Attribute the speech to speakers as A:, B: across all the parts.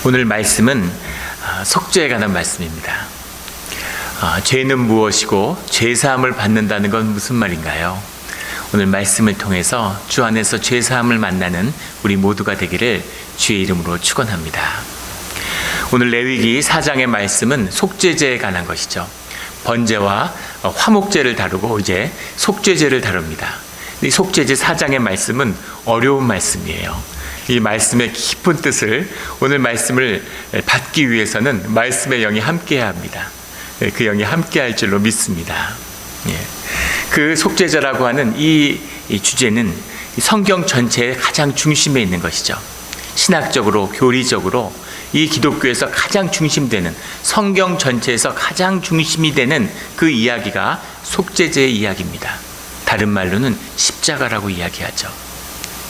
A: 오늘 말씀은 속죄에 관한 말씀입니다. 죄는 무엇이고 죄사함을 받는다는 건 무슨 말인가요? 오늘 말씀을 통해서 주 안에서 죄사함을 만나는 우리 모두가 되기를 주의 이름으로 축원합니다. 오늘 레위기 4장의 말씀은 속죄제에 관한 것이죠. 번제와 화목제를 다루고 이제 속죄제를 다룹니다. 이 속죄제 4장의 말씀은 어려운 말씀이에요. 이 말씀의 깊은 뜻을 오늘 말씀을 받기 위해서는 말씀의 영이 함께해야 합니다. 그 영이 함께할 줄로 믿습니다. 그 속죄제라고 하는 이 주제는 성경 전체의 가장 중심에 있는 것이죠. 신학적으로, 교리적으로 이 기독교에서 가장 중심되는, 성경 전체에서 가장 중심이 되는 그 이야기가 속죄제의 이야기입니다. 다른 말로는 십자가라고 이야기하죠.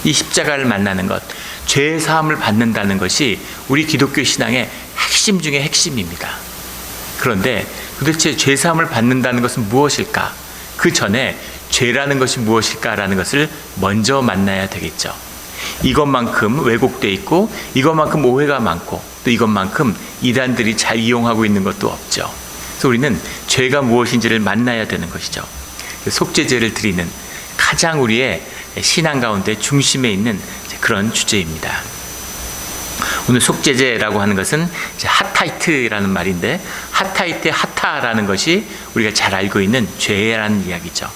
A: 이 십자가를 만나는 것, 죄의 사함을 받는다는 것이 우리 기독교 신앙의 핵심 중의 핵심입니다. 그런데 도대체 죄 사함을 받는다는 것은 무엇일까? 그 전에 죄라는 것이 무엇일까라는 것을 먼저 만나야 되겠죠. 이것만큼 왜곡되어 있고 이것만큼 오해가 많고 또 이것만큼 이단들이 잘 이용하고 있는 것도 없죠. 그래서 우리는 죄가 무엇인지를 만나야 되는 것이죠. 속죄제를 드리는 가장 우리의 신앙 가운데 중심에 있는 그런 주제입니다. 오늘 속죄제라고 하는 것은 하타이트라는 말인데, 하타이트의 하타라는 것이 우리가 잘 알고 있는 죄라는 이야기죠.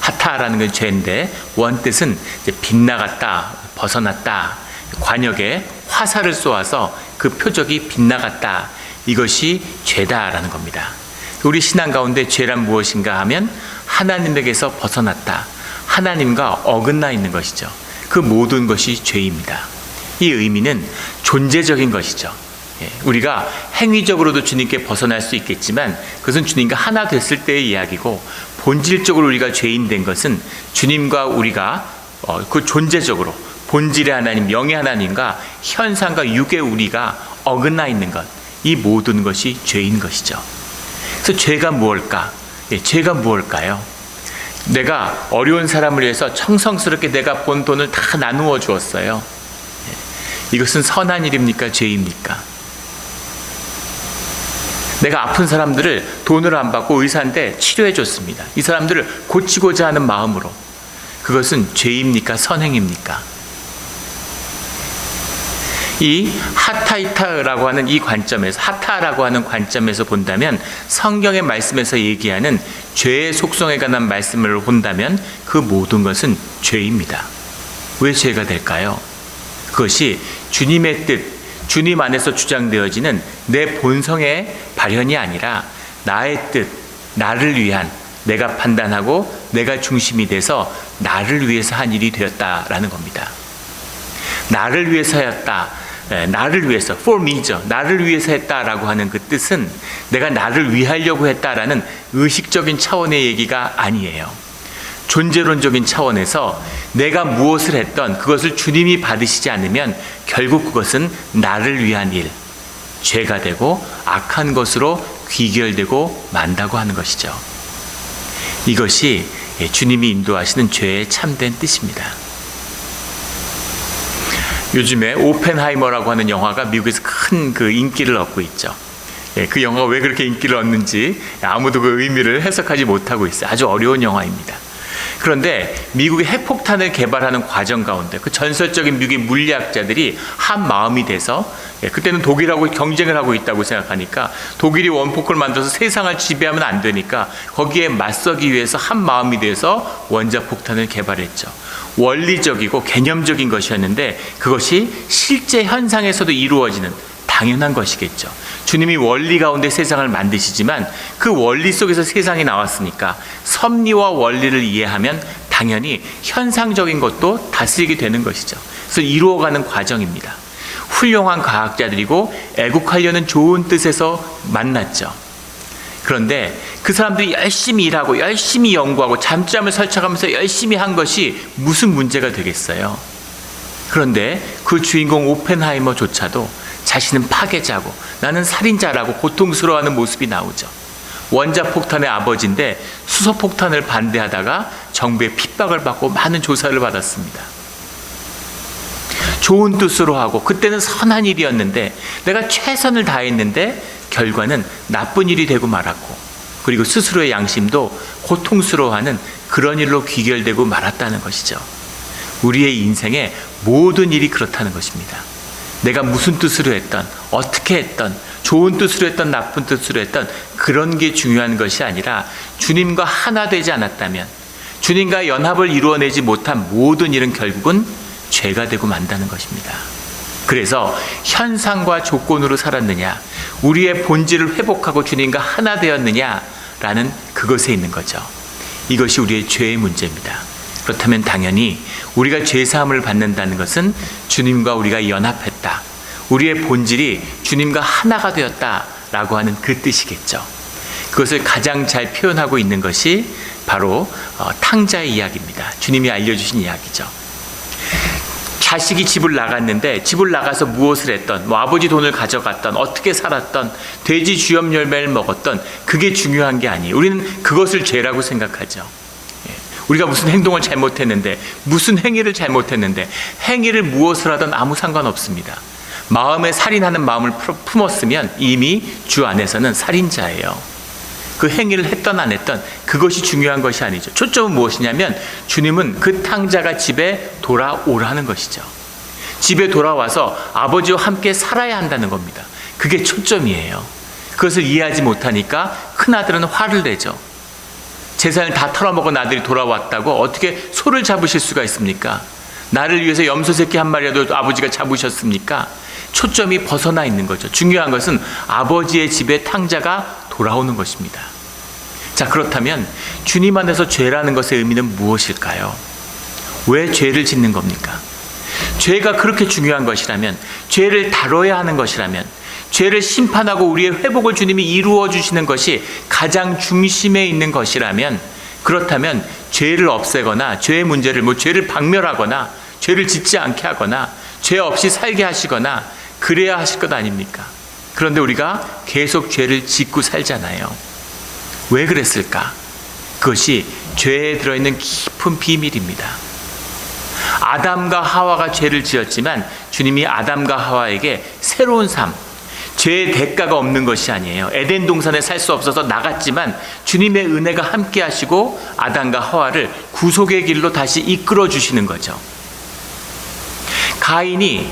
A: 하타라는 건 죄인데 원뜻은 빗나갔다, 벗어났다, 관역에 화살을 쏘아서 그 표적이 빗나갔다, 이것이 죄다라는 겁니다. 우리 신앙 가운데 죄란 무엇인가 하면 하나님에게서 벗어났다, 하나님과 어긋나 있는 것이죠. 그 모든 것이 죄입니다. 이 의미는 존재적인 것이죠. 우리가 행위적으로도 주님께 벗어날 수 있겠지만 그것은 주님과 하나 됐을 때의 이야기고, 본질적으로 우리가 죄인 된 것은 주님과 우리가 그 존재적으로 본질의 하나님, 영의 하나님과 현상과 육의 우리가 어긋나 있는 것, 이 모든 것이 죄인 것이죠. 그래서 죄가 무엇일까? 죄가 무엇일까요? 내가 어려운 사람을 위해서 정성스럽게 내가 본 돈을 다 나누어 주었어요. 이것은 선한 일입니까? 죄입니까? 내가 아픈 사람들을 돈을 안 받고 의사한테 치료해 줬습니다. 이 사람들을 고치고자 하는 마음으로. 그것은 죄입니까? 선행입니까? 이 하타이타라고 하는 이 관점에서, 하타라고 하는 관점에서 본다면, 성경의 말씀에서 얘기하는 죄의 속성에 관한 말씀을 본다면 그 모든 것은 죄입니다. 왜 죄가 될까요? 그것이 주님의 뜻, 주님 안에서 주장되어지는 내 본성의 발현이 아니라 나의 뜻, 나를 위한, 내가 판단하고 내가 중심이 돼서 나를 위해서 한 일이 되었다라는 겁니다. 나를 위해서 하였다, 나를 위해서, for me죠. 나를 위해서 했다라고 하는 그 뜻은 내가 나를 위하려고 했다라는 의식적인 차원의 얘기가 아니에요. 존재론적인 차원에서 내가 무엇을 했던 그것을 주님이 받으시지 않으면 결국 그것은 나를 위한 일, 죄가 되고 악한 것으로 귀결되고 만다고 하는 것이죠. 이것이 주님이 인도하시는 죄의 참된 뜻입니다. 요즘에 오펜하이머라고 하는 영화가 미국에서 큰 그 인기를 얻고 있죠. 그 영화가 왜 그렇게 인기를 얻는지 아무도 그 의미를 해석하지 못하고 있어요. 아주 어려운 영화입니다. 그런데 미국이 핵폭탄을 개발하는 과정 가운데 그 전설적인 미국의 물리학자들이 한 마음이 돼서, 그때는 독일하고 경쟁을 하고 있다고 생각하니까 독일이 원폭을 만들어서 세상을 지배하면 안 되니까 거기에 맞서기 위해서 한 마음이 돼서 원자폭탄을 개발했죠. 원리적이고 개념적인 것이었는데 그것이 실제 현상에서도 이루어지는 당연한 것이겠죠. 주님이 원리 가운데 세상을 만드시지만 그 원리 속에서 세상이 나왔으니까 섭리와 원리를 이해하면 당연히 현상적인 것도 다스리게 되는 것이죠. 그래서 이루어가는 과정입니다. 훌륭한 과학자들이고 애국하려는 좋은 뜻에서 만났죠. 그런데 그 사람들이 열심히 일하고 열심히 연구하고 잠잠을 설쳐가면서 열심히 한 것이 무슨 문제가 되겠어요? 그런데 그 주인공 오펜하이머조차도 자신은 파괴자고 나는 살인자라고 고통스러워하는 모습이 나오죠. 원자폭탄의 아버지인데 수소폭탄을 반대하다가 정부의 핍박을 받고 많은 조사를 받았습니다. 좋은 뜻으로 하고 그때는 선한 일이었는데 내가 최선을 다했는데 결과는 나쁜 일이 되고 말았고, 그리고 스스로의 양심도 고통스러워하는 그런 일로 귀결되고 말았다는 것이죠. 우리의 인생의 모든 일이 그렇다는 것입니다. 내가 무슨 뜻으로 했던, 어떻게 했던, 좋은 뜻으로 했던, 나쁜 뜻으로 했던 그런 게 중요한 것이 아니라 주님과 하나 되지 않았다면, 주님과 연합을 이루어내지 못한 모든 일은 결국은 죄가 되고 만다는 것입니다. 그래서 현상과 조건으로 살았느냐, 우리의 본질을 회복하고 주님과 하나 되었느냐라는 그것에 있는 거죠. 이것이 우리의 죄의 문제입니다. 그렇다면 당연히 우리가 죄사함을 받는다는 것은 주님과 우리가 연합했다, 우리의 본질이 주님과 하나가 되었다라고 하는 그 뜻이겠죠. 그것을 가장 잘 표현하고 있는 것이 바로 탕자의 이야기입니다. 주님이 알려주신 이야기죠. 자식이 집을 나갔는데 집을 나가서 무엇을 했던, 아버지 돈을 가져갔던, 어떻게 살았던, 돼지 주염 열매를 먹었던, 그게 중요한 게 아니에요. 우리는 그것을 죄라고 생각하죠. 우리가 무슨 행동을 잘못했는데, 무슨 행위를 잘못했는데, 행위를 무엇을 하든 아무 상관없습니다. 마음에 살인하는 마음을 품었으면 이미 주 안에서는 살인자예요. 그 행위를 했던 안 했던 그것이 중요한 것이 아니죠. 초점은 무엇이냐면 주님은 그 탕자가 집에 돌아오라는 것이죠. 집에 돌아와서 아버지와 함께 살아야 한다는 겁니다. 그게 초점이에요. 그것을 이해하지 못하니까 큰아들은 화를 내죠. 재산을 다 털어먹은 아들이 돌아왔다고 어떻게 소를 잡으실 수가 있습니까? 나를 위해서 염소 새끼 한 마리라도 아버지가 잡으셨습니까? 초점이 벗어나 있는 거죠. 중요한 것은 아버지의 집에 탕자가 돌아오는 것입니다. 자, 그렇다면 주님 안에서 죄라는 것의 의미는 무엇일까요? 왜 죄를 짓는 겁니까? 죄가 그렇게 중요한 것이라면, 죄를 다뤄야 하는 것이라면, 죄를 심판하고 우리의 회복을 주님이 이루어 주시는 것이 가장 중심에 있는 것이라면, 그렇다면 죄를 없애거나 죄의 문제를 죄를 박멸하거나 죄를 짓지 않게 하거나 죄 없이 살게 하시거나 그래야 하실 것 아닙니까? 그런데 우리가 계속 죄를 짓고 살잖아요. 왜 그랬을까? 그것이 죄에 들어있는 깊은 비밀입니다. 아담과 하와가 죄를 지었지만 주님이 아담과 하와에게 새로운 삶, 죄의 대가가 없는 것이 아니에요. 에덴 동산에 살 수 없어서 나갔지만 주님의 은혜가 함께 하시고 아담과 하와를 구속의 길로 다시 이끌어 주시는 거죠. 가인이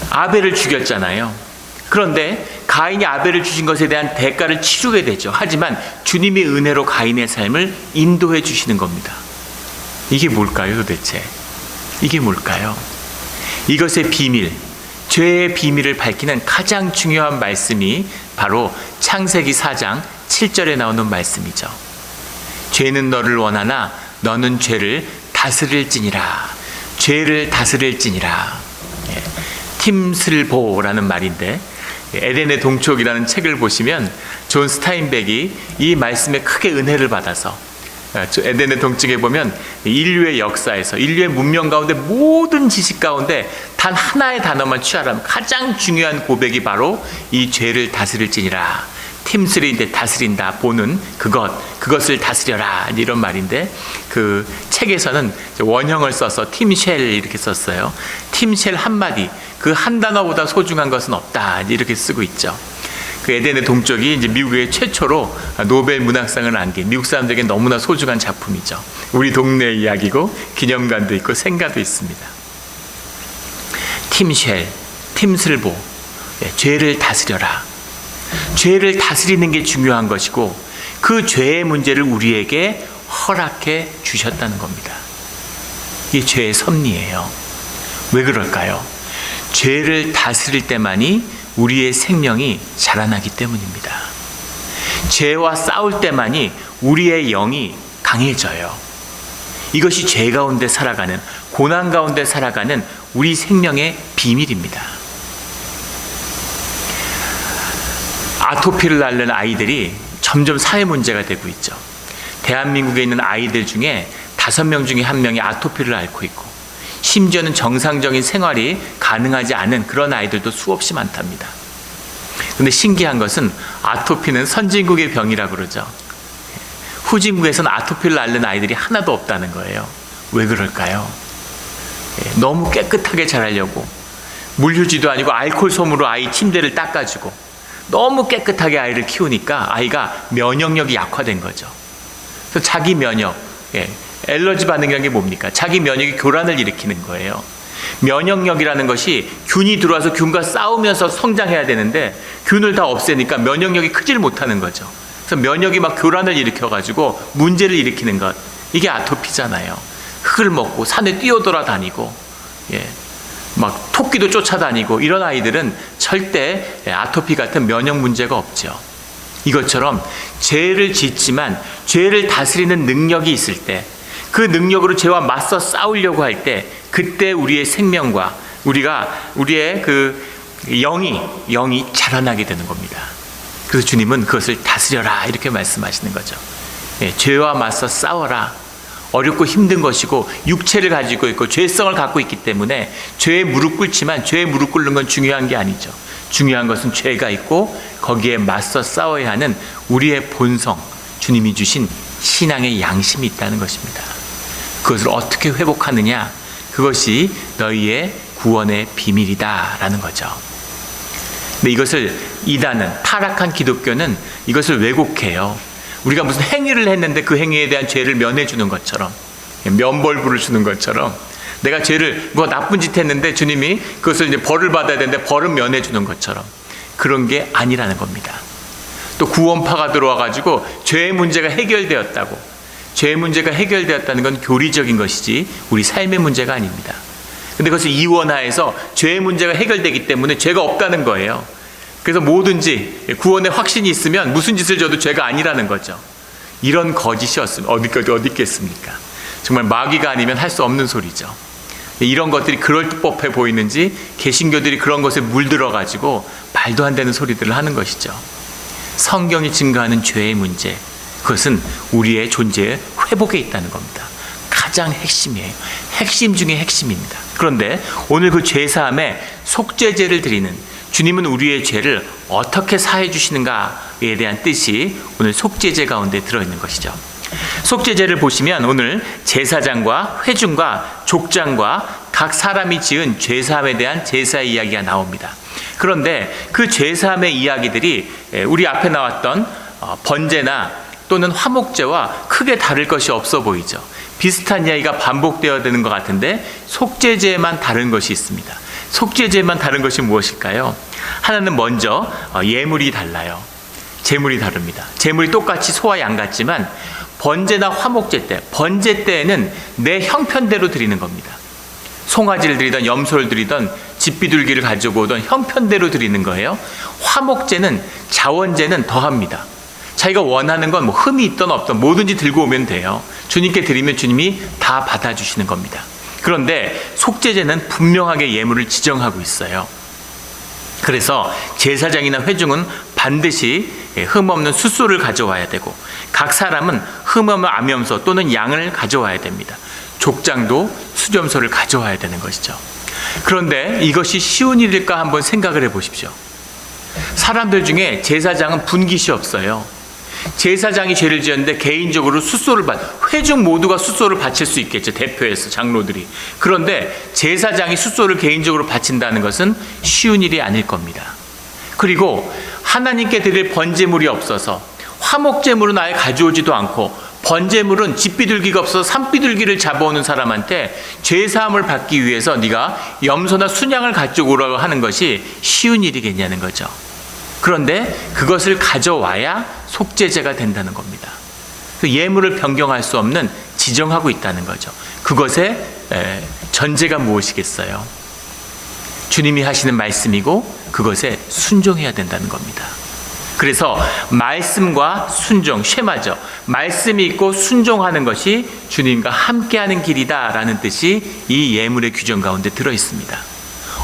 A: 아벨을 죽였잖아요. 그런데 가인이 아벨을 죽인 것에 대한 대가를 치르게 되죠. 하지만 주님의 은혜로 가인의 삶을 인도해 주시는 겁니다. 이게 뭘까요, 도대체? 이게 뭘까요? 이것의 비밀, 죄의 비밀을 밝히는 가장 중요한 말씀이 바로 창세기 4장 7절에 나오는 말씀이죠. 죄는 너를 원하나 너는 죄를 다스릴지니라. 죄를 다스릴지니라. 팀슬보라는 말인데, 에덴의 동촉이라는 책을 보시면 존 스타인백이 이 말씀에 크게 은혜를 받아서, 에덴의 동쪽에 보면 인류의 역사에서, 인류의 문명 가운데 모든 지식 가운데 단 하나의 단어만 취하라면 가장 중요한 고백이 바로 이 죄를 다스릴지니라. 팀슬인데 다스린다, 보는 그것을 다스려라, 이런 말인데, 그 책에서는 원형을 써서 팀쉘 이렇게 썼어요. 팀쉘 한마디, 그 한 단어보다 소중한 것은 없다, 이렇게 쓰고 있죠. 그 에덴의 동쪽이 이제 미국의 최초로 노벨 문학상을 안긴 미국 사람들에게 너무나 소중한 작품이죠. 우리 동네 이야기고 기념관도 있고 생가도 있습니다. 팀쉘, 팀슬보, 죄를 다스려라. 죄를 다스리는 게 중요한 것이고 그 죄의 문제를 우리에게 허락해 주셨다는 겁니다. 이게 죄의 섭리예요. 왜 그럴까요? 죄를 다스릴 때만이 우리의 생명이 자라나기 때문입니다. 죄와 싸울 때만이 우리의 영이 강해져요. 이것이 죄 가운데 살아가는, 고난 가운데 살아가는 우리 생명의 비밀입니다. 아토피를 앓는 아이들이 점점 사회 문제가 되고 있죠. 대한민국에 있는 아이들 중에 5명 중에 1명이 아토피를 앓고 있고, 심지어는 정상적인 생활이 가능하지 않은 그런 아이들도 수없이 많답니다. 그런데 신기한 것은 아토피는 선진국의 병이라고 그러죠. 후진국에서는 아토피를 앓는 아이들이 하나도 없다는 거예요. 왜 그럴까요? 너무 깨끗하게 자라려고 물휴지도 아니고 알코올 솜으로 아이 침대를 닦아주고 너무 깨끗하게 아이를 키우니까 아이가 면역력이 약화된 거죠. 그래서 자기 면역, 엘러지 반응이라는 게 뭡니까? 자기 면역이 교란을 일으키는 거예요. 면역력이라는 것이 균이 들어와서 균과 싸우면서 성장해야 되는데 균을 다 없애니까 면역력이 크질 못하는 거죠. 그래서 면역이 막 교란을 일으켜가지고 문제를 일으키는 것, 이게 아토피잖아요. 흙을 먹고 산에 뛰어돌아 다니고 막 토끼도 쫓아다니고 이런 아이들은 절대 아토피 같은 면역 문제가 없죠. 이것처럼 죄를 짓지만 죄를 다스리는 능력이 있을 때, 그 능력으로 죄와 맞서 싸우려고 할 때, 그때 우리의 생명과 우리의 그 영이 자라나게 되는 겁니다. 그래서 주님은 그것을 다스려라 이렇게 말씀하시는 거죠. 죄와 맞서 싸워라. 어렵고 힘든 것이고 육체를 가지고 있고 죄성을 갖고 있기 때문에 죄에 무릎 꿇지만 죄에 무릎 꿇는 건 중요한 게 아니죠. 중요한 것은 죄가 있고 거기에 맞서 싸워야 하는 우리의 본성, 주님이 주신 신앙의 양심이 있다는 것입니다. 그것을 어떻게 회복하느냐, 그것이 너희의 구원의 비밀이다라는 거죠. 근데 이것을 이단은, 타락한 기독교는 이것을 왜곡해요. 우리가 무슨 행위를 했는데 그 행위에 대한 죄를 면해주는 것처럼, 면벌부를 주는 것처럼, 내가 죄를 나쁜 짓 했는데 주님이 그것을 이제 벌을 받아야 되는데 벌은 면해주는 것처럼, 그런 게 아니라는 겁니다. 또 구원파가 들어와가지고 죄의 문제가 해결되었다고, 죄의 문제가 해결되었다는 건 교리적인 것이지 우리 삶의 문제가 아닙니다. 근데 그것을 이원화해서 죄의 문제가 해결되기 때문에 죄가 없다는 거예요. 그래서 뭐든지 구원의 확신이 있으면 무슨 짓을 져도 죄가 아니라는 거죠. 이런 거짓이었으면 어디 있겠습니까? 정말 마귀가 아니면 할 수 없는 소리죠. 이런 것들이 그럴법해 보이는지 개신교들이 그런 것에 물들어가지고 말도 안 되는 소리들을 하는 것이죠. 성경이 증거하는 죄의 문제, 그것은 우리의 존재의 회복에 있다는 겁니다. 가장 핵심이에요. 핵심 중에 핵심입니다. 그런데 오늘 그 죄사함에 속죄제를 드리는, 주님은 우리의 죄를 어떻게 사해 주시는가에 대한 뜻이 오늘 속죄제 가운데 들어있는 것이죠. 속죄제를 보시면 오늘 제사장과 회중과 족장과 각 사람이 지은 죄사함에 대한 제사 이야기가 나옵니다. 그런데 그 죄사함의 이야기들이 우리 앞에 나왔던 번제나 또는 화목제와 크게 다를 것이 없어 보이죠. 비슷한 이야기가 반복되어야 되는 것 같은데 속죄제에만 다른 것이 있습니다. 속죄제에만 다른 것이 무엇일까요? 하나는 먼저 예물이 달라요. 제물이 다릅니다. 제물이 똑같이 소와 양 같지만 번제나 화목제 때, 번제 때에는 내 형편대로 드리는 겁니다. 송아지를 드리던 염소를 드리던 집비둘기를 가지고 오던 형편대로 드리는 거예요. 화목제는, 자원제는 더합니다. 자기가 원하는 건 흠이 있든 없든 뭐든지 들고 오면 돼요. 주님께 드리면 주님이 다 받아주시는 겁니다. 그런데 속죄제는 분명하게 예물을 지정하고 있어요. 그래서 제사장이나 회중은 반드시 흠없는 숫소를 가져와야 되고, 각 사람은 흠없는 암염소 또는 양을 가져와야 됩니다. 족장도 수염소를 가져와야 되는 것이죠. 그런데 이것이 쉬운 일일까 한번 생각을 해보십시오. 사람들 중에 제사장은 분깃이 없어요. 제사장이 죄를 지었는데 개인적으로 숫소를 회중 모두가 숫소를 바칠 수 있겠죠. 대표해서 장로들이. 그런데 제사장이 숫소를 개인적으로 바친다는 것은 쉬운 일이 아닐 겁니다. 그리고 하나님께 드릴 번제물이 없어서 화목제물은 아예 가져오지도 않고, 번제물은 집비둘기가 없어서 산비둘기를 잡아오는 사람한테 죄사함을 받기 위해서 네가 염소나 순양을 가져오라고 하는 것이 쉬운 일이겠냐는 거죠. 그런데 그것을 가져와야 속죄제가 된다는 겁니다. 예물을 변경할 수 없는, 지정하고 있다는 거죠. 그것의 전제가 무엇이겠어요? 주님이 하시는 말씀이고 그것에 순종해야 된다는 겁니다. 그래서 말씀과 순종, 쉐마죠. 말씀이 있고 순종하는 것이 주님과 함께하는 길이다라는 뜻이 이 예물의 규정 가운데 들어있습니다.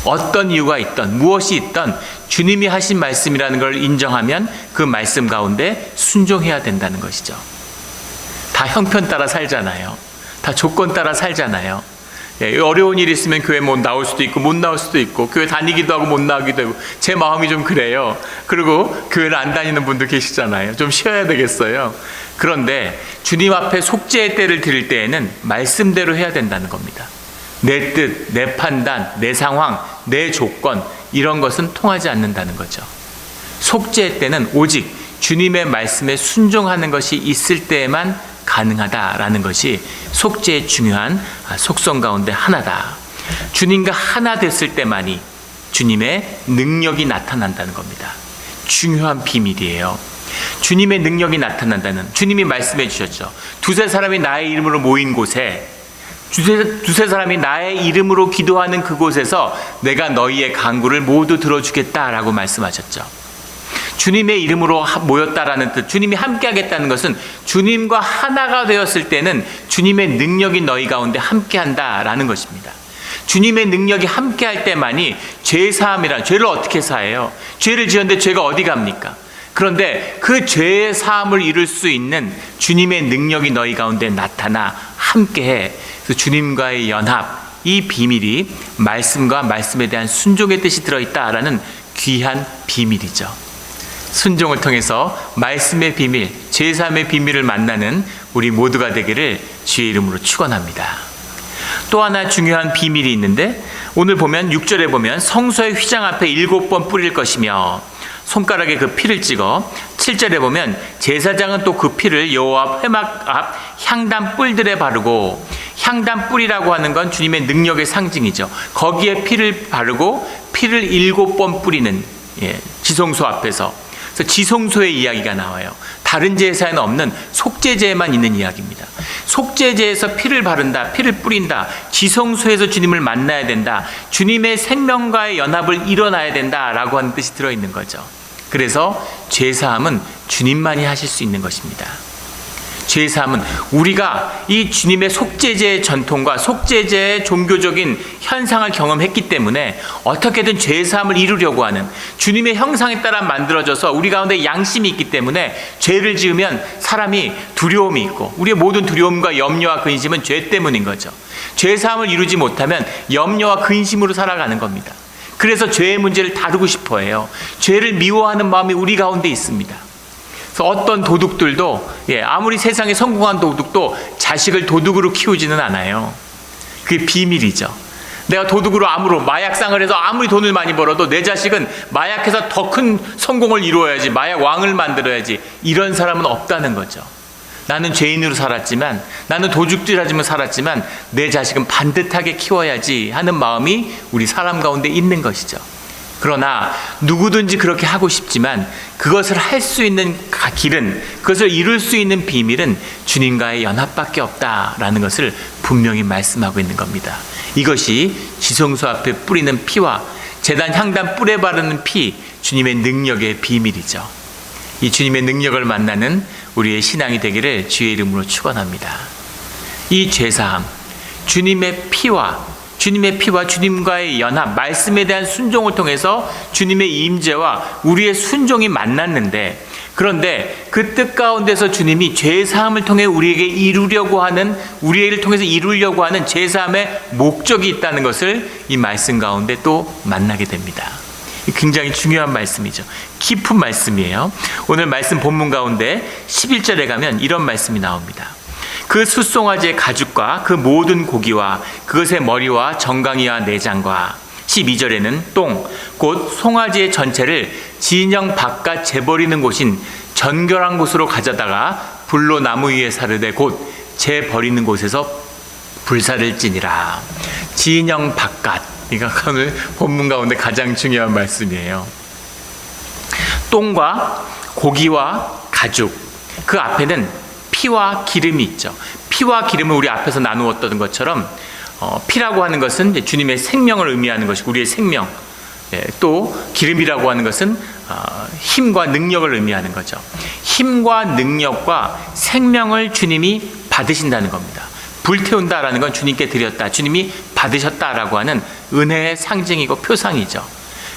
A: 어떤 이유가 있던, 무엇이 있던 주님이 하신 말씀이라는 걸 인정하면 그 말씀 가운데 순종해야 된다는 것이죠. 다 형편 따라 살잖아요. 다 조건 따라 살잖아요. 어려운 일이 있으면 교회 못 나올 수도 있고 못 나올 수도 있고, 교회 다니기도 하고 못 나오기도 하고, 제 마음이 좀 그래요. 그리고 교회를 안 다니는 분도 계시잖아요. 좀 쉬어야 되겠어요. 그런데 주님 앞에 속죄의 때를 드릴 때에는 말씀대로 해야 된다는 겁니다. 내 뜻, 내 판단, 내 상황, 내 조건, 이런 것은 통하지 않는다는 거죠. 속죄 때는 오직 주님의 말씀에 순종하는 것이 있을 때에만 가능하다라는 것이 속죄의 중요한 속성 가운데 하나다. 주님과 하나 됐을 때만이 주님의 능력이 나타난다는 겁니다. 중요한 비밀이에요. 주님의 능력이 나타난다는, 주님이 말씀해 주셨죠. 두세 사람이 나의 이름으로 모인 곳에, 두세 사람이 나의 이름으로 기도하는 그곳에서 내가 너희의 간구를 모두 들어주겠다라고 말씀하셨죠. 주님의 이름으로 모였다라는 뜻, 주님이 함께 하겠다는 것은 주님과 하나가 되었을 때는 주님의 능력이 너희 가운데 함께 한다라는 것입니다. 주님의 능력이 함께 할 때만이 죄사함이란, 죄를 어떻게 사해요? 죄를 지었는데 죄가 어디 갑니까? 그런데 그 죄의 사함을 이룰 수 있는 주님의 능력이 너희 가운데 나타나 함께해. 그래서 주님과의 연합, 이 비밀이 말씀과 말씀에 대한 순종의 뜻이 들어있다라는 귀한 비밀이죠. 순종을 통해서 말씀의 비밀, 죄사함의 비밀을 만나는 우리 모두가 되기를 주의 이름으로 축원합니다. 또 하나 중요한 비밀이 있는데, 오늘 보면 6절에 보면 성소의 휘장 앞에 7번 뿌릴 것이며 손가락에 그 피를 찍어, 7절에 보면 제사장은 또 그 피를 여호와 회막 앞 향단 뿔들에 바르고, 향단 뿔이라고 하는 건 주님의 능력의 상징이죠. 거기에 피를 바르고 피를 7번 뿌리는, 지성소 앞에서. 그래서 지성소의 이야기가 나와요. 다른 제사에는 없는 속죄제에만 있는 이야기입니다. 속죄제에서 피를 바른다, 피를 뿌린다, 지성소에서 주님을 만나야 된다, 주님의 생명과의 연합을 일어나야 된다라고 하는 뜻이 들어있는 거죠. 그래서 죄사함은 주님만이 하실 수 있는 것입니다. 죄사함은 우리가 이 주님의 속죄제의 전통과 속죄제의 종교적인 현상을 경험했기 때문에 어떻게든 죄사함을 이루려고 하는, 주님의 형상에 따라 만들어져서 우리 가운데 양심이 있기 때문에 죄를 지으면 사람이 두려움이 있고, 우리의 모든 두려움과 염려와 근심은 죄 때문인 거죠. 죄사함을 이루지 못하면 염려와 근심으로 살아가는 겁니다. 그래서 죄의 문제를 다루고 싶어 해요. 죄를 미워하는 마음이 우리 가운데 있습니다. 그래서 어떤 도둑들도, 아무리 세상에 성공한 도둑도 자식을 도둑으로 키우지는 않아요. 그게 비밀이죠. 내가 도둑으로 마약상을 해서 아무리 돈을 많이 벌어도 내 자식은 마약해서 더 큰 성공을 이루어야지, 마약 왕을 만들어야지, 이런 사람은 없다는 거죠. 나는 죄인으로 살았지만, 나는 도둑질하지만 살았지만 내 자식은 반듯하게 키워야지 하는 마음이 우리 사람 가운데 있는 것이죠. 그러나 누구든지 그렇게 하고 싶지만 그것을 할 수 있는 길은, 그것을 이룰 수 있는 비밀은 주님과의 연합밖에 없다라는 것을 분명히 말씀하고 있는 겁니다. 이것이 지성소 앞에 뿌리는 피와 제단 향단 뿔에 바르는 피, 주님의 능력의 비밀이죠. 이 주님의 능력을 만나는 우리의 신앙이 되기를 주의 이름으로 축원합니다. 이 죄사함, 주님의 피와 주님과의 연합, 말씀에 대한 순종을 통해서 주님의 임재와 우리의 순종이 만났는데, 그런데 그 뜻 가운데서 주님이 죄사함을 통해 우리에게 우리를 통해서 이루려고 하는 죄사함의 목적이 있다는 것을 이 말씀 가운데 또 만나게 됩니다. 굉장히 중요한 말씀이죠. 깊은 말씀이에요. 오늘 말씀 본문 가운데 11절에 가면 이런 말씀이 나옵니다. 그 숫송아지의 가죽과 그 모든 고기와 그것의 머리와 정강이와 내장과, 12절에는 똥, 곧 송아지의 전체를 진영 바깥 재버리는 곳인 전결한 곳으로 가져다가 불로 나무 위에 사르되 곧 재버리는 곳에서 불사를 찌니라. 진영 바깥, 이거 오늘 본문 가운데 가장 중요한 말씀이에요. 똥과 고기와 가죽, 그 앞에는 피와 기름이 있죠. 피와 기름을 우리 앞에서 나누었던 것처럼, 피라고 하는 것은 주님의 생명을 의미하는 것이고, 우리의 생명, 또 기름이라고 하는 것은 힘과 능력을 의미하는 거죠. 힘과 능력과 생명을 주님이 받으신다는 겁니다. 불태운다라는 건 주님께 드렸다, 주님이 받으셨다라고 하는 은혜의 상징이고 표상이죠.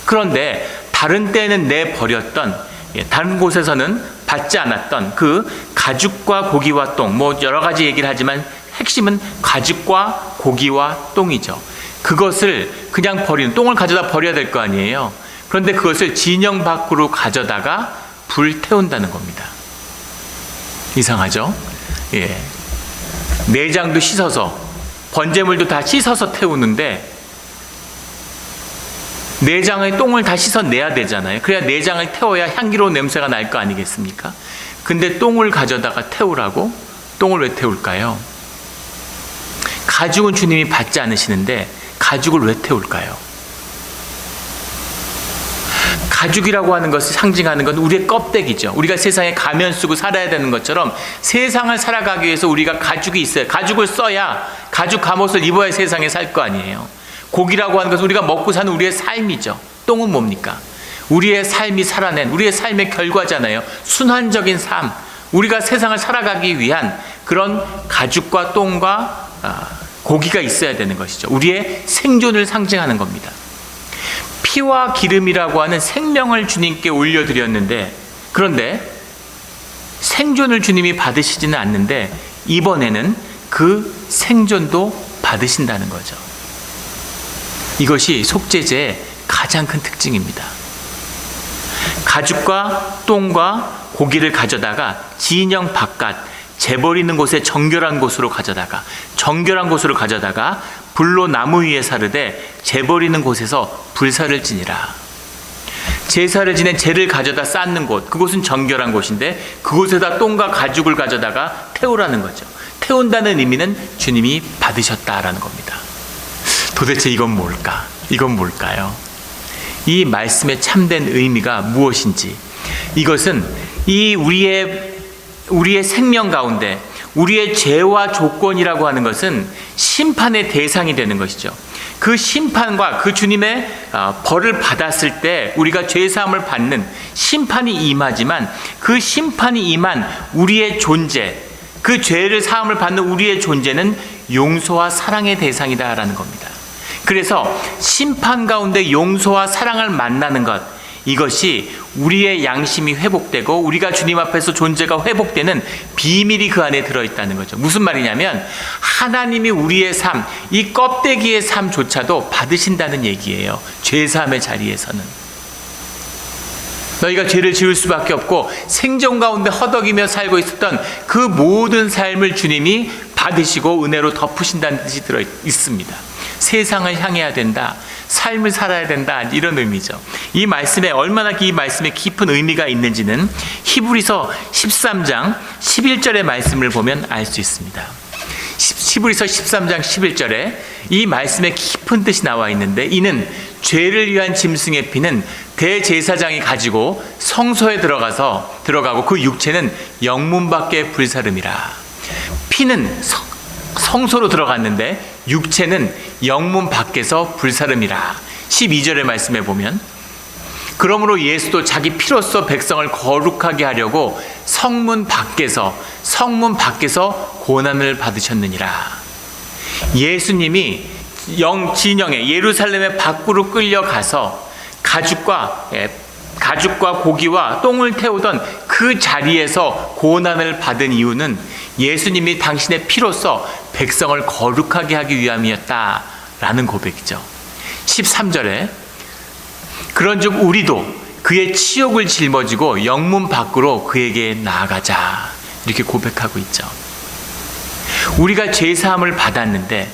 A: 그런데 다른 때는 내버렸던, 다른 곳에서는 받지 않았던 그 가죽과 고기와 똥, 여러 가지 얘기를 하지만 핵심은 가죽과 고기와 똥이죠. 그것을 그냥 똥을 가져다 버려야 될 거 아니에요. 그런데 그것을 진영 밖으로 가져다가 불태운다는 겁니다. 이상하죠? 내장도 씻어서 번제물도 다 씻어서 태우는데 내장의 똥을 다 씻어내야 되잖아요. 그래야 내장을 태워야 향기로운 냄새가 날 거 아니겠습니까? 근데 똥을 가져다가 태우라고? 똥을 왜 태울까요? 가죽은 주님이 받지 않으시는데 가죽을 왜 태울까요? 가죽이라고 하는 것을 상징하는 건 우리의 껍데기죠. 우리가 세상에 가면 쓰고 살아야 되는 것처럼 세상을 살아가기 위해서 우리가 가죽이 있어요. 가죽을 써야, 가죽 갑옷을 입어야 세상에 살 거 아니에요. 고기라고 하는 것은 우리가 먹고 사는 우리의 삶이죠. 똥은 뭡니까? 우리의 삶이 살아낸 우리의 삶의 결과잖아요. 순환적인 삶, 우리가 세상을 살아가기 위한 그런 가죽과 똥과 고기가 있어야 되는 것이죠. 우리의 생존을 상징하는 겁니다. 피와 기름이라고 하는 생명을 주님께 올려드렸는데, 그런데 생존을 주님이 받으시지는 않는데 이번에는 그 생존도 받으신다는 거죠. 이것이 속죄제의 가장 큰 특징입니다. 가죽과 똥과 고기를 가져다가 진영 바깥 재버리는 곳에 정결한 곳으로 가져다가 불로 나무 위에 사르되 재버리는 곳에서 불사를 지니라. 제사를 지낸 재를 가져다 쌓는 곳, 그곳은 정결한 곳인데 그곳에다 똥과 가죽을 가져다가 태우라는 거죠. 태운다는 의미는 주님이 받으셨다라는 겁니다. 도대체 이건 뭘까? 이건 뭘까요? 이 말씀의 참된 의미가 무엇인지, 이것은 이 우리의 생명 가운데 우리의 죄와 조건이라고 하는 것은 심판의 대상이 되는 것이죠. 그 심판과 그 주님의 벌을 받았을 때 우리가 죄사함을 받는 심판이 임하지만, 그 심판이 임한 우리의 존재, 그 죄를 사함을 받는 우리의 존재는 용서와 사랑의 대상이다라는 겁니다. 그래서 심판 가운데 용서와 사랑을 만나는 것, 이것이 우리의 양심이 회복되고 우리가 주님 앞에서 존재가 회복되는 비밀이 그 안에 들어있다는 거죠. 무슨 말이냐면 하나님이 우리의 삶, 이 껍데기의 삶조차도 받으신다는 얘기예요. 죄사함의 자리에서는. 너희가 죄를 지을 수밖에 없고 생존 가운데 허덕이며 살고 있었던 그 모든 삶을 주님이 받으시고 은혜로 덮으신다는 뜻이 들어있습니다. 세상을 향해야 된다, 삶을 살아야 된다, 이런 의미죠. 이 말씀에 얼마나 이 말씀에 깊은 의미가 있는지는 히브리서 13장 11절의 말씀을 보면 알 수 있습니다. 히브리서 13장 11절에 이 말씀에 깊은 뜻이 나와 있는데, 이는 죄를 위한 짐승의 피는 대제사장이 가지고 성소에 들어가고 그 육체는 영문 밖에 불사름이라. 피는 성소로 들어갔는데 육체는 영문 밖에서 불사름이라. 12절의 말씀에 보면, 그러므로 예수도 자기 피로써 백성을 거룩하게 하려고 성문 밖에서 고난을 받으셨느니라. 예수님이 진영에 예루살렘의 밖으로 끌려가서 가죽과 고기와 똥을 태우던 그 자리에서 고난을 받은 이유는 예수님이 당신의 피로써 백성을 거룩하게 하기 위함이었다라는 고백이죠. 13절에 그런즉 우리도 그의 치욕을 짊어지고 영문 밖으로 그에게 나아가자, 이렇게 고백하고 있죠. 우리가 죄사함을 받았는데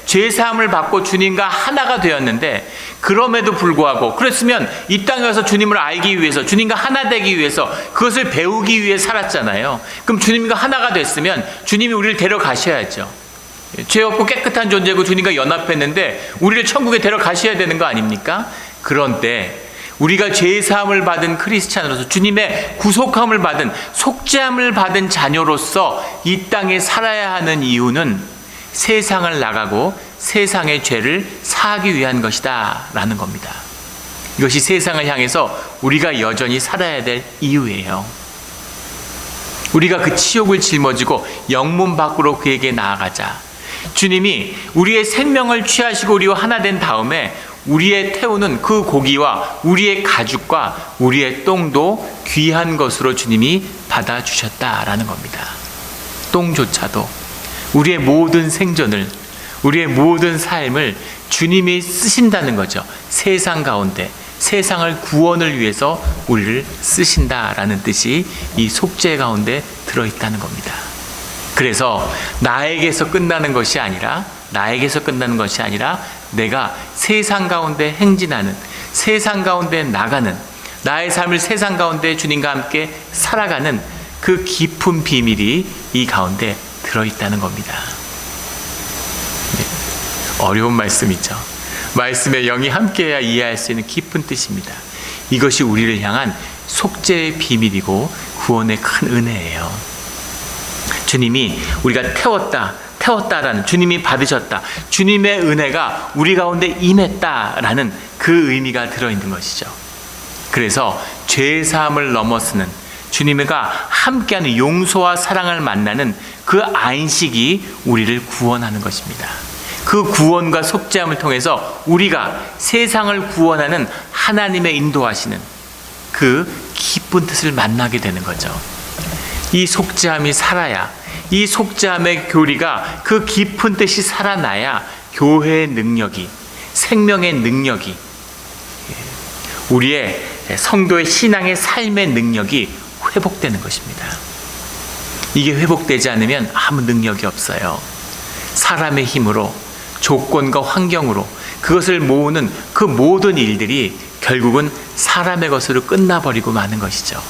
A: 죄사함을 받고 주님과 하나가 되었는데, 그럼에도 불구하고, 그랬으면 이 땅에 와서 주님을 알기 위해서, 주님과 하나 되기 위해서 그것을 배우기 위해 살았잖아요. 그럼 주님과 하나가 됐으면 주님이 우리를 데려가셔야죠. 죄 없고 깨끗한 존재고 주님과 연합했는데 우리를 천국에 데려가셔야 되는 거 아닙니까? 그런데 우리가 죄사함을 받은 크리스찬으로서, 주님의 구속함을 받은, 속죄함을 받은 자녀로서 이 땅에 살아야 하는 이유는 세상을 나가고 세상의 죄를 사하기 위한 것이다 라는 겁니다. 이것이 세상을 향해서 우리가 여전히 살아야 될 이유예요. 우리가 그 치욕을 짊어지고 영문 밖으로 그에게 나아가자. 주님이 우리의 생명을 취하시고 우리와 하나 된 다음에 우리의 태우는 그 고기와 우리의 가죽과 우리의 똥도 귀한 것으로 주님이 받아주셨다라는 겁니다. 똥조차도 우리의 모든 생존을, 우리의 모든 삶을 주님이 쓰신다는 거죠. 세상 가운데 세상을 구원을 위해서 우리를 쓰신다라는 뜻이 이 속죄 가운데 들어있다는 겁니다. 그래서 나에게서 끝나는 것이 아니라 내가 세상 가운데 행진하는, 세상 가운데 나가는, 나의 삶을 세상 가운데 주님과 함께 살아가는 그 깊은 비밀이 이 가운데 들어있다는 겁니다. 어려운 말씀이죠. 말씀의 영이 함께해야 이해할 수 있는 깊은 뜻입니다. 이것이 우리를 향한 속죄의 비밀이고 구원의 큰 은혜예요. 주님이 우리가 태웠다라는, 주님이 받으셨다, 주님의 은혜가 우리 가운데 임했다라는 그 의미가 들어있는 것이죠. 그래서 죄사함을 넘어서는, 주님과 함께하는 용서와 사랑을 만나는 그 안식이 우리를 구원하는 것입니다. 그 구원과 속죄함을 통해서 우리가 세상을 구원하는 하나님의 인도하시는 그 기쁜 뜻을 만나게 되는 거죠. 이 속죄함이 살아야, 이 속죄함의 교리가, 그 깊은 뜻이 살아나야 교회의 능력이, 생명의 능력이, 우리의 성도의 신앙의 삶의 능력이 회복되는 것입니다. 이게 회복되지 않으면 아무 능력이 없어요. 사람의 힘으로, 조건과 환경으로 그것을 모으는 그 모든 일들이 결국은 사람의 것으로 끝나버리고 마는 것이죠.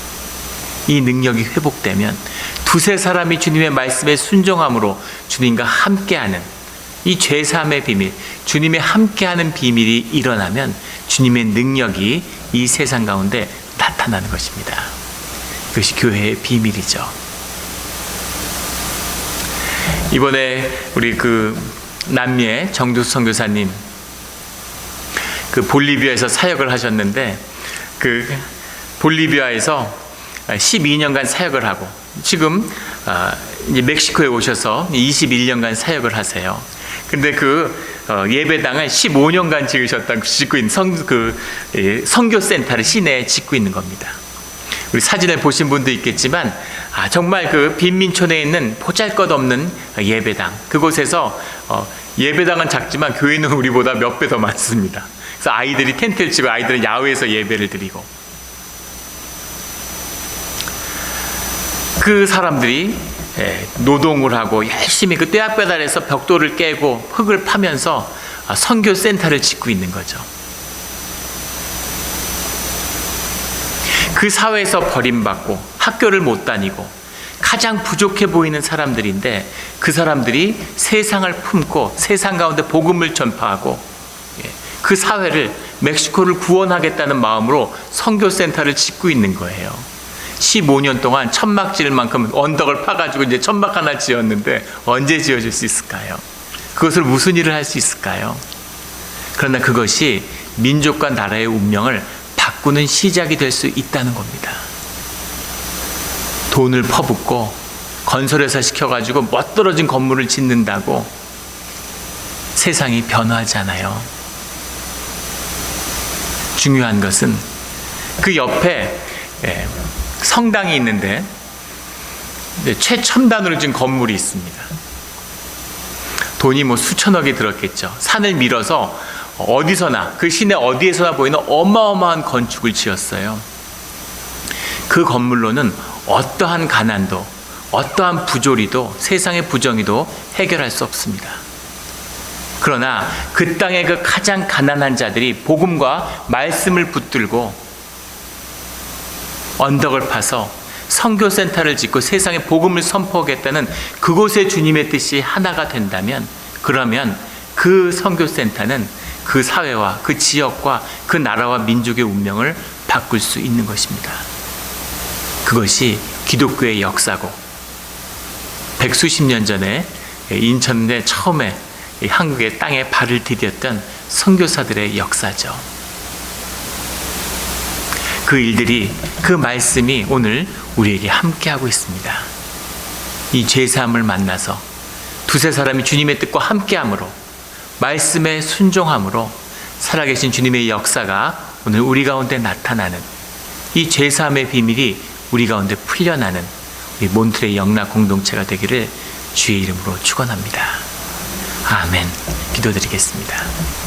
A: 이 능력이 회복되면 두세 사람이 주님의 말씀에 순종함으로 주님과 함께하는 이 죄사함의 비밀, 주님의 함께하는 비밀이 일어나면 주님의 능력이 이 세상 가운데 나타나는 것입니다. 그것이 교회의 비밀이죠. 이번에 우리 남미의 정두수 선교사님 볼리비아에서 사역을 하셨는데, 볼리비아에서 12년간 사역을 하고 지금 이제 멕시코에 오셔서 21년간 사역을 하세요. 근데 예배당을 15년간 짓고 있는 선교센터를 시내에 짓고 있는 겁니다. 우리 사진을 보신 분도 있겠지만 정말 빈민촌에 있는 보잘것없는 예배당, 그곳에서 예배당은 작지만 교회는 우리보다 몇 배 더 많습니다. 그래서 아이들이 텐트를 치고 아이들은 야외에서 예배를 드리고, 그 사람들이 노동을 하고 열심히 뙤약볕 아래서 벽돌을 깨고 흙을 파면서 선교센터를 짓고 있는 거죠. 그 사회에서 버림받고 학교를 못 다니고 가장 부족해 보이는 사람들인데, 그 사람들이 세상을 품고 세상 가운데 복음을 전파하고 그 사회를, 멕시코를 구원하겠다는 마음으로 선교센터를 짓고 있는 거예요. 15년 동안 천막 지을 만큼 언덕을 파가지고 이제 천막 하나 지었는데 언제 지어줄 수 있을까요? 그것을 무슨 일을 할 수 있을까요? 그러나 그것이 민족과 나라의 운명을 바꾸는 시작이 될 수 있다는 겁니다. 돈을 퍼붓고 건설회사 시켜가지고 멋들어진 건물을 짓는다고 세상이 변화하지 않아요. 중요한 것은 그 옆에 성당이 있는데 최첨단으로 지은 건물이 있습니다. 돈이 수천억이 들었겠죠. 산을 밀어서 어디서나, 그 시내 어디에서나 보이는 어마어마한 건축을 지었어요. 그 건물로는 어떠한 가난도, 어떠한 부조리도, 세상의 부정의도 해결할 수 없습니다. 그러나 그 땅의 그 가장 가난한 자들이 복음과 말씀을 붙들고 언덕을 파서 선교센터를 짓고 세상에 복음을 선포하겠다는 그곳의 주님의 뜻이 하나가 된다면, 그러면 그 선교센터는 그 사회와 그 지역과 그 나라와 민족의 운명을 바꿀 수 있는 것입니다. 그것이 기독교의 역사고, 백수십 년 전에 인천에 처음에 한국의 땅에 발을 디뎠던 선교사들의 역사죠. 그 일들이, 그 말씀이 오늘 우리에게 함께하고 있습니다. 이 죄사함을 만나서 두세 사람이 주님의 뜻과 함께함으로, 말씀에 순종함으로 살아계신 주님의 역사가 오늘 우리 가운데 나타나는, 이 죄사함의 비밀이 우리 가운데 풀려나는 우리 몬트레이 영락 공동체가 되기를 주의 이름으로 축원합니다. 아멘. 기도드리겠습니다.